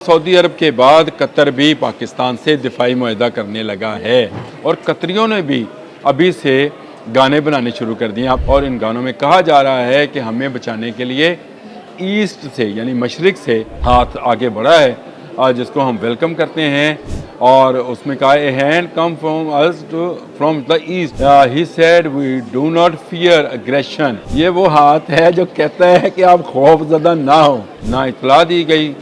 Saudi अरब के बाद Qatar भी पाकिस्तान से दिफाई मुआहदा करने लगा है और कतरियों ने भी अभी से गाने बनाने शुरू कर दिए और इन गानों में कहा जा रहा है कि हमें बचाने के लिए ईस्ट से यानी मशरिक से हाथ आगे बढ़ा है जिसको हम वेलकम करते हैं। और उसमें कहा a hand come from us to from the east he said we do not fear aggression. ये वो हाथ है जो कहता है कि आप खौफजदा ना हो। ना इतला दी गई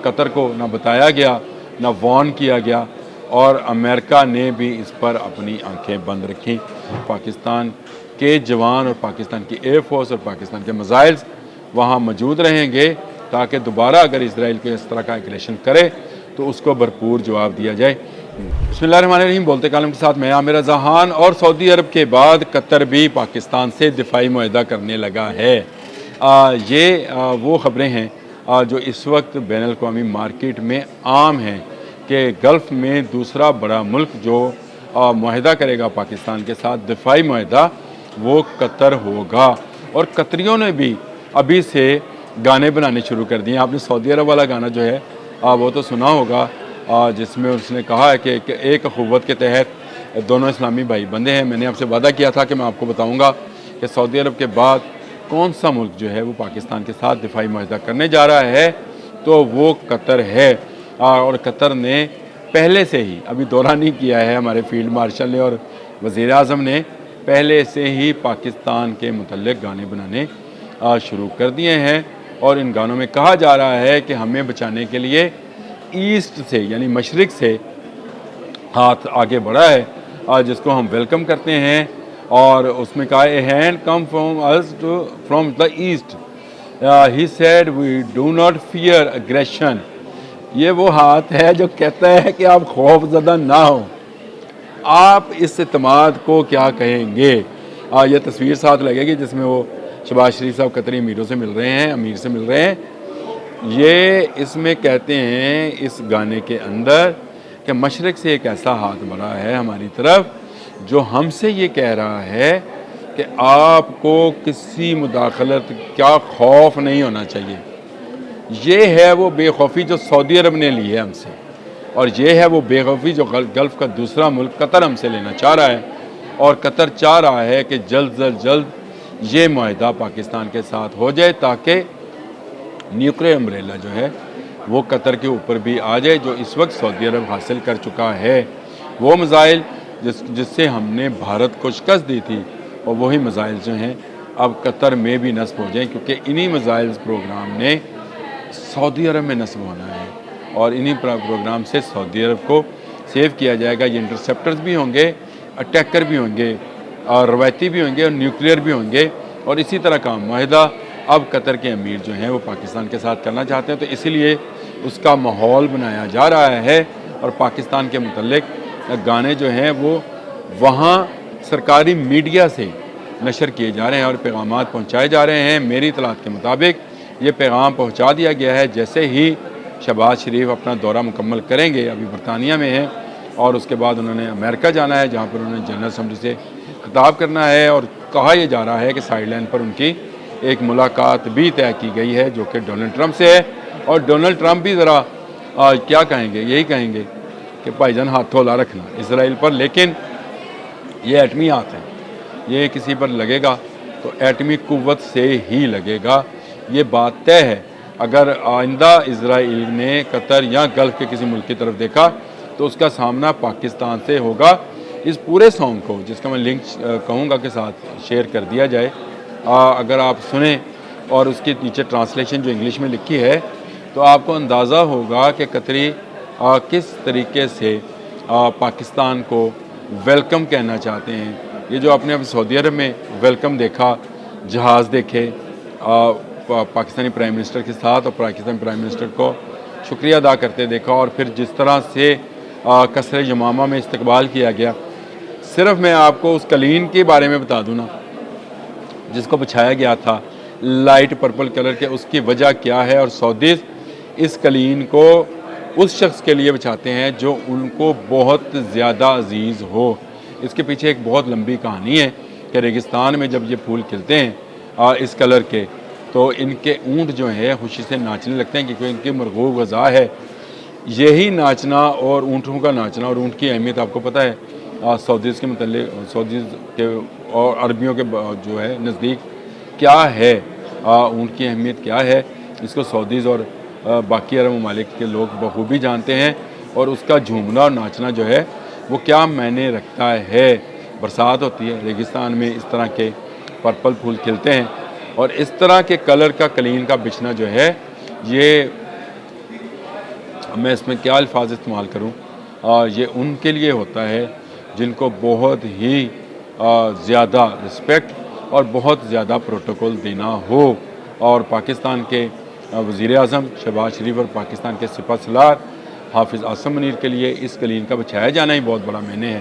कतर को, ना बताया गया, ना वार्न किया गया और अमेरिका ने भी इस पर अपनी आंखें बंद रखी। पाकिस्तान के जवान और पाकिस्तान की एयर फोर्स और पाकिस्तान के मिसाइल्स वहाँ मौजूद रहेंगे ताकि दोबारा अगर इसराइल को इस तरह का एग्रेशन करे तो उसको भरपूर जवाब दिया जाए। बिस्मिल्लाहिर्रहमानिर्रहीम। बोलते कालम के साथ मैं आमिर जहान। और सऊदी अरब के बाद कतर भी पाकिस्तान से दिफाई मुआहदा करने लगा है। ये वो ख़बरें हैं जो इस वक्त बैनुल-अक़वामी मार्केट में आम हैं कि गल्फ़ में दूसरा बड़ा मुल्क जो मुआहदा करेगा पाकिस्तान के साथ दिफाई मुआहदा वो कतर होगा। और कतरियों ने भी अभी से गाने बनाने शुरू कर दिए। आपने सऊदी अरब वाला गाना जो है वो तो सुना होगा जिसमें उसने कहा है कि एक अख़ुव्वत के तहत दोनों इस्लामी भाई बंदे हैं। मैंने आपसे वादा किया था कि मैं आपको बताऊँगा कि सऊदी अरब के बाद कौन सा मुल्क जो है वो पाकिस्तान के साथ दिफाई मुआहदा करने जा रहा है, तो वो कतर है। और कतर ने पहले से ही अभी दौरा नहीं किया है, हमारे फील्ड मार्शल ने और वज़ीर आज़म ने पहले से ही पाकिस्तान के मुतल्लिक़ गाने बनाने शुरू कर दिए हैं। और इन गानों में कहा जा रहा है कि हमें बचाने के लिए ईस्ट से यानी मशरिक से हाथ आगे बढ़ा है जिसको हम वेलकम करते हैं। और उसमें कहा a hand come from us to from the east he said we do not fear aggression. ये वो हाथ है जो कहता है कि आप खौफजदा ना हो। आप इस इत्मीनान को क्या कहेंगे? ये तस्वीर साथ लगेगी जिसमें वो शहबाज शरीफ साहब कतरी अमीरों से मिल रहे हैं, अमीर से मिल रहे हैं। ये इसमें कहते हैं इस गाने के अंदर कि मशरिक से एक ऐसा हाथ बढ़ा है हमारी तरफ जो हमसे ये कह रहा है कि आपको किसी मुदाखलत का खौफ नहीं होना चाहिए। ये है वो बेखौफी जो सऊदी अरब ने ली है हमसे, और ये है वो बेखौफी जो गल्फ़ का दूसरा मुल्क कतर हमसे लेना चाह रहा है। और कतर चाह रहा है कि जल्द से जल्द ये मुआहदा पाकिस्तान के साथ हो जाए ताकि न्यूक्लियर अम्ब्रेला जो है वो कतर के ऊपर भी आ जाए, जो इस वक्त सऊदी अरब हासिल कर चुका है। वो मिसाइल जिससे हमने भारत को शिकस्त दी थी, और वही मिसाइल जो हैं अब कतर में भी नस्ब हो जाएँ, क्योंकि इन्हीं मिसाइल्स प्रोग्राम ने सऊदी अरब में नस्ब होना है और इन्हीं प्रोग्राम से सऊदी अरब को सेव किया जाएगा। ये इंटरसेप्टर्स भी होंगे, अटैकर भी होंगे, और रवायती भी होंगे और न्यूक्लियर भी होंगे। और इसी तरह का मुआहदा अब कतर के अमीर जो हैं वो पाकिस्तान के साथ करना चाहते हैं, तो इसीलिए उसका माहौल बनाया जा रहा है। और पाकिस्तान के मुतल्लिक़ गाने जो हैं वो वहाँ सरकारी मीडिया से नशर किए जा रहे हैं और पैगामात पहुँचाए जा रहे हैं। मेरी इतलात के मुताबिक ये पैगाम पहुँचा दिया गया है जैसे ही शहबाज शरीफ अपना दौरा मुकम्मल करेंगे, अभी बरतानिया में हैं, और उसके बाद उन्होंने अमेरिका जाना है जहाँ पर उन्होंने जनरल असम्बली से खिताब करना है। और कहा यह जा रहा है कि साइड लाइन पर उनकी एक मुलाकात भी तय की गई है जो कि डोनाल्ड ट्रंप से है। और डोनाल्ड ट्रंप भी ज़रा क्या कहेंगे, यही कहेंगे कि भाईजान हाथ थोला रखना इसराइल पर, लेकिन ये एटमी हाथ है, ये किसी पर लगेगा तो एटमी कुव्वत से ही लगेगा, ये बात तय है। अगर आइंदा इसराइल ने कतर या गल्फ़ के किसी मुल्क की तरफ देखा तो उसका सामना पाकिस्तान से होगा। इस पूरे सॉन्ग को, जिसका मैं लिंक कहूँगा के साथ शेयर कर दिया जाए, अगर आप सुने और उसके नीचे ट्रांसलेशन जो इंग्लिश में लिखी है तो आपको अंदाज़ा होगा कि कतरी किस तरीके से पाकिस्तान को वेलकम कहना चाहते हैं। ये जो आपने अभी सऊदी अरब में वेलकम देखा, जहाज़ देखे पाकिस्तानी प्राइम मिनिस्टर के साथ, और पाकिस्तानी प्राइम मिनिस्टर को शुक्रिया अदा करते देखा, और फिर जिस तरह से कसर यमामा में इस्तकबाल किया गया। सिर्फ मैं आपको उस कलीन के बारे में बता दूँ ना जिसको बिछाया गया था लाइट पर्पल कलर के, उसकी वजह क्या है। और सऊदीज़ इस कलीन को उस शख्स के लिए बिछाते हैं जो उनको बहुत ज़्यादा अजीज़ हो। इसके पीछे एक बहुत लंबी कहानी है कि रेगिस्तान में जब ये फूल खिलते हैं इस कलर के, تو ان کے اونٹ جو ہے خوشی سے ناچنے لگتے ہیں کیونکہ ان کی مرغوب غذا ہے یہی ناچنا اور اونٹوں کا ناچنا. اور اونٹ کی اہمیت آپ کو پتہ ہے سعودیز کے متعلق، سعودیز کے اور عربیوں کے جو ہے نزدیک کیا ہے، اونٹ کی اہمیت کیا ہے، اس کو سعودیز اور باقی عرب ممالک کے لوگ بخوبی جانتے ہیں. اور اس کا جھومنا اور ناچنا جو ہے وہ کیا معنی رکھتا ہے. برسات ہوتی ہے ریگستان میں، اس طرح کے پرپل پھول کھلتے ہیں اور اس طرح کے کلر کا قلین کا بچھنا جو ہے، یہ میں اس میں کیا الفاظ استعمال کروں، یہ ان کے لیے ہوتا ہے جن کو بہت ہی زیادہ رسپیکٹ اور بہت زیادہ پروٹوکول دینا ہو. اور پاکستان کے وزیر اعظم شہباز شریف اور پاکستان کے سپہ سالار حافظ عاصم منیر کے لیے اس قلین کا بچھایا جانا ہی بہت بڑا معنی ہے.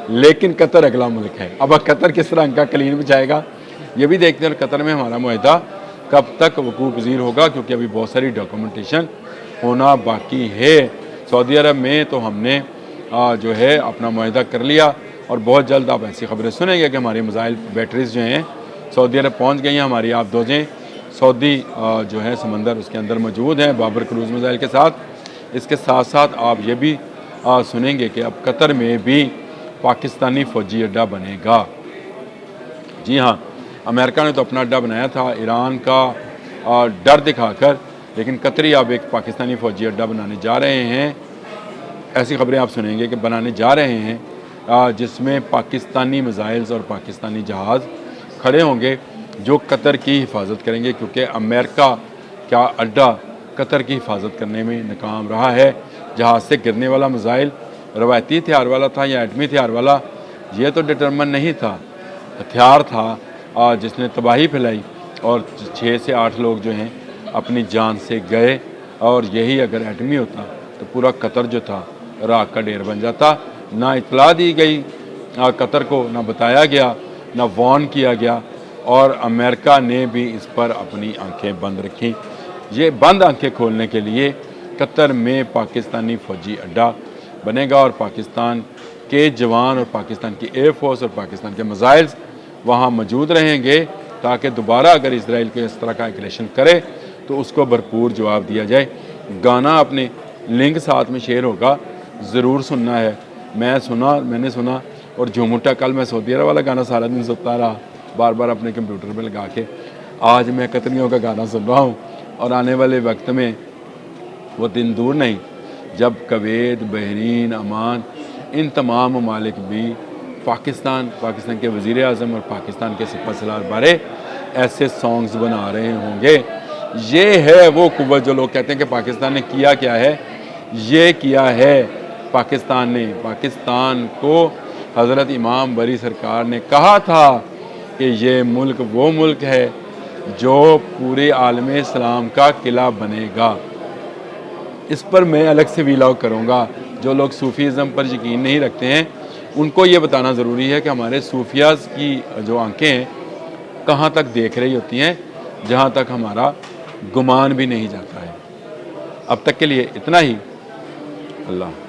لیکن قطر اگلا ملک ہے. اب قطر کس طرح ان کا قلین بچھائے گا یہ بھی دیکھتے ہیں. اور قطر میں ہمارا معاہدہ کب تک وقوع پذیر ہوگا، کیونکہ ابھی بہت ساری ڈاکومنٹیشن ہونا باقی ہے. سعودی عرب میں تو ہم نے جو ہے اپنا معاہدہ کر لیا اور بہت جلد آپ ایسی خبریں سنیں گے کہ ہماری میزائل بیٹریز جو ہیں سعودی عرب پہنچ گئی ہیں. ہماری آبدوزیں سعودی جو ہے سمندر اس کے اندر موجود ہیں بابر کروز میزائل کے ساتھ. اس کے ساتھ ساتھ آپ یہ بھی سنیں گے کہ اب قطر میں بھی پاکستانی فوجی اڈہ بنے گا. جی ہاں، امریکہ نے تو اپنا اڈہ بنایا تھا ایران کا ڈر دکھا کر، لیکن قطری اب ایک پاکستانی فوجی اڈہ بنانے جا رہے ہیں. ایسی خبریں آپ سنیں گے کہ بنانے جا رہے ہیں جس میں پاکستانی میزائلز اور پاکستانی جہاز کھڑے ہوں گے جو قطر کی حفاظت کریں گے، کیونکہ امریکہ کا اڈہ قطر کی حفاظت کرنے میں ناکام رہا ہے. جہاز سے گرنے والا میزائل روایتی ہتھیار والا تھا یا ایٹمی ہتھیار والا، یہ تو ڈٹرمن نہیں تھا. ہتھیار تھا جس نے تباہی پھیلائی اور 6 سے 8 لوگ جو ہیں اپنی جان سے گئے. اور یہی اگر ایٹمی ہوتا تو پورا قطر جو تھا راکھ کا ڈھیر بن جاتا. نہ اطلاع دی گئی قطر کو، نہ بتایا گیا، نہ وارن کیا گیا، اور امریکہ نے بھی اس پر اپنی آنکھیں بند رکھیں. یہ بند آنکھیں کھولنے کے لیے قطر میں پاکستانی فوجی اڈہ بنے گا اور پاکستان کے جوان اور پاکستان کی ایئر فورس اور پاکستان کے میزائلز وہاں موجود رہیں گے تاکہ دوبارہ اگر اسرائیل کو اس طرح کا ایگریشن کرے تو اس کو بھرپور جواب دیا جائے. گانا اپنے لنک ساتھ میں شیئر ہوگا، ضرور سننا ہے. میں نے سنا اور جھومٹا کل میں سعودی عرب والا گانا سارا دن سنتا رہا بار بار اپنے کمپیوٹر پہ لگا کے. آج میں قطریوں کا گانا سن رہا ہوں اور آنے والے وقت میں وہ دن دور نہیں جب کویت، بحرین، عمان، ان تمام ممالک بھی پاکستان کے وزیر اعظم اور پاکستان کے سپہ سالار بارے ایسے سانگز بنا رہے ہوں گے. یہ ہے وہ قوت جو لوگ کہتے ہیں کہ پاکستان نے کیا ہے. یہ کیا ہے پاکستان نے. پاکستان کو حضرت امام بری سرکار نے کہا تھا کہ یہ ملک وہ ملک ہے جو پورے عالم اسلام کا قلعہ بنے گا. اس پر میں الگ سے ویلاگ کروں گا. جو لوگ صوفیزم پر یقین نہیں رکھتے ہیں ان کو یہ بتانا ضروری ہے کہ ہمارے صوفیاز کی جو آنکھیں ہیں کہاں تک دیکھ رہی ہوتی ہیں جہاں تک ہمارا گمان بھی نہیں جاتا ہے. اب تک کے لیے اتنا ہی. اللہ